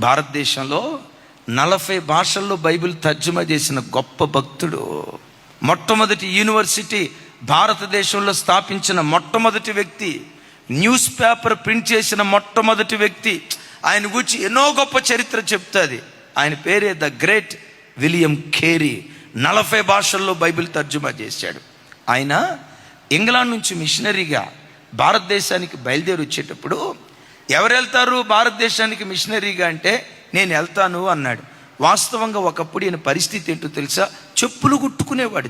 భారతదేశంలో 40 భాషల్లో బైబిల్ తర్జుమా చేసిన గొప్ప భక్తుడు. మొట్టమొదటి యూనివర్సిటీ భారతదేశంలో స్థాపించిన మొట్టమొదటి వ్యక్తి. న్యూస్ పేపర్ ప్రింట్ చేసిన మొట్టమొదటి వ్యక్తి. ఆయన గురించి ఎన్నో గొప్ప చరిత్ర చెప్తుంది. ఆయన పేరే ద గ్రేట్ విలియం కేరీ. 40 భాషల్లో బైబిల్ తర్జుమా చేశాడు. ఆయన ఇంగ్లాండ్ నుంచి మిషనరీగా భారతదేశానికి బయలుదేరి వచ్చేటప్పుడు, ఎవరు వెళ్తారు భారతదేశానికి మిషనరీగా అంటే, నేను వెళ్తాను అన్నాడు. వాస్తవంగా ఒకప్పుడు ఈయన పరిస్థితి ఏంటో తెలుసా? చెప్పులు కుట్టుకునేవాడు.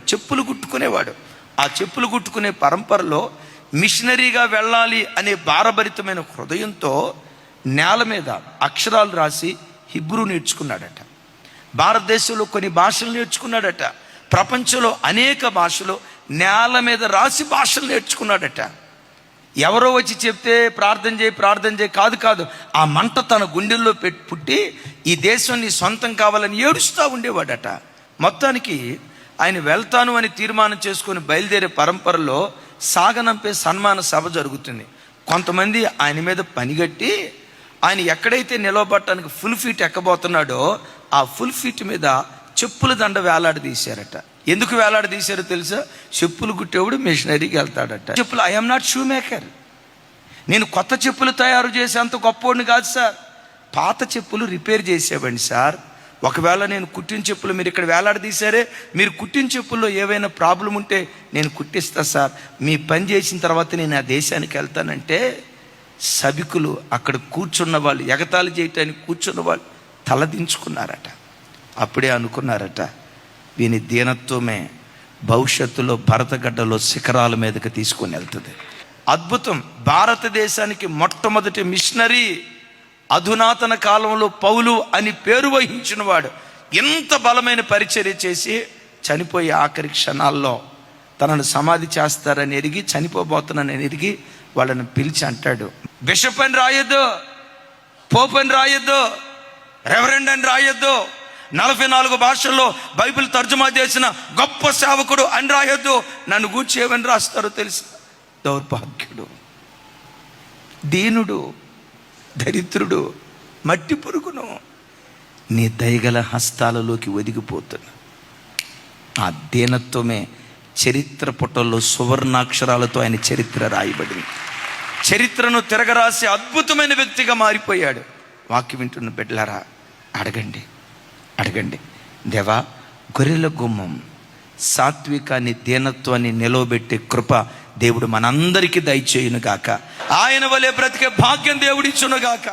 ఆ చెప్పులు కుట్టుకునే పరంపరలో మిషనరీగా వెళ్ళాలి అనే భారభరితమైన హృదయంతో నేల మీద అక్షరాలు రాసి హిబ్రూ నేర్చుకున్నాడట. భారతదేశంలో కొన్ని భాషలు నేర్చుకున్నాడట. ప్రపంచంలో అనేక భాషలు నేల మీద రాసి భాషలు నేర్చుకున్నాడట. ఎవరో వచ్చి చెప్తే ప్రార్థన చేయి కాదు. ఆ మంట తన గుండెల్లో పుట్టి ఈ దేశం నీ సొంతం కావాలని ఏడుస్తూ ఉండేవాడట. మొత్తానికి ఆయన వెళ్తాను అని తీర్మానం చేసుకొని బయలుదేరే పరంపరలో సాగనంపే సన్మాన సభ జరుగుతుంది. కొంతమంది ఆయన మీద పనిగట్టి ఆయన ఎక్కడైతే నిలవబట్టడానికి ఫుల్ ఫీట్ ఎక్కబోతున్నాడో ఆ ఫుల్ ఫీట్ మీద చెప్పుల దండ వేలాడదీశారట. ఎందుకు వేలాడదీశారో తెలుసా? చెప్పులు కుట్టేవాడు మిషనరీకి వెళ్తాడట. చెప్పులు, ఐఎమ్ నాట్ షూ మేకర్, నేను కొత్త చెప్పులు తయారు చేసేంత గొప్పోడిని కాదు సార్, పాత చెప్పులు రిపేర్ చేసేవాడిని సార్. ఒకవేళ నేను కుట్టిన చెప్పులు మీరు ఇక్కడ వేలాడదీశారే, మీరు కుట్టిన చెప్పుల్లో ఏవైనా ప్రాబ్లం ఉంటే నేను కుట్టిస్తా సార్, మీ పని చేసిన తర్వాత నేను ఆ దేశానికి వెళ్తానంటే, సభికులు అక్కడ కూర్చున్న వాళ్ళు, ఎగతాళి చేయటానికి కూర్చున్న వాళ్ళు తలదించుకున్నారట. అప్పుడే అనుకున్నారట, వీని దీనత్వమే భవిష్యత్తులో భరతగడ్డలో శిఖరాల మీదకి తీసుకొని వెళ్తుంది. అద్భుతం. భారతదేశానికి మొట్టమొదటి మిషనరీ, అధునాతన కాలంలో పౌలు అని పేరు వహించిన వాడు, ఎంత బలమైన పరిచర్య చేసి చనిపోయే ఆఖరి క్షణాల్లో తనను సమాధి చేస్తారని ఎరిగి, చనిపోబోతున్నానని ఎరిగి వాళ్ళని పిలిచి అంటాడు, బిషప్ అని రాయొద్దు, పోప్ అని రాయొద్దు, రెవరెండ్ అని రాయొద్దు, 44 భాషల్లో బైబిల్ తర్జుమా చేసిన గొప్ప సేవకుడు అని రాయొద్దు. నన్ను గూర్చి ఏమని రాస్తారో తెలుసా? దౌర్భాగ్యుడు, దీనుడు, దరిద్రుడు, మట్టి పురుగును, నీ దయగల హస్తాలలోకి ఒదిగిపోతున్నా. ఆ దీనత్వమే చరిత్ర పుటల్లో సువర్ణాక్షరాలతో ఆయన చరిత్ర రాయబడింది. చరిత్రను తిరగరాసి అద్భుతమైన వ్యక్తిగా మారిపోయాడు. వాక్యం వింటున్న బిడ్డలారా, అడగండి, దేవా, గొర్రెల గుమ్మం సాత్వికాన్ని, దీనత్వాన్ని నిలవబెట్టే కృప దేవుడు మనందరికీ దయచేయునుగాక. ఆయన వలె బ్రతికే భాగ్యం దేవుడిచ్చునుగాక.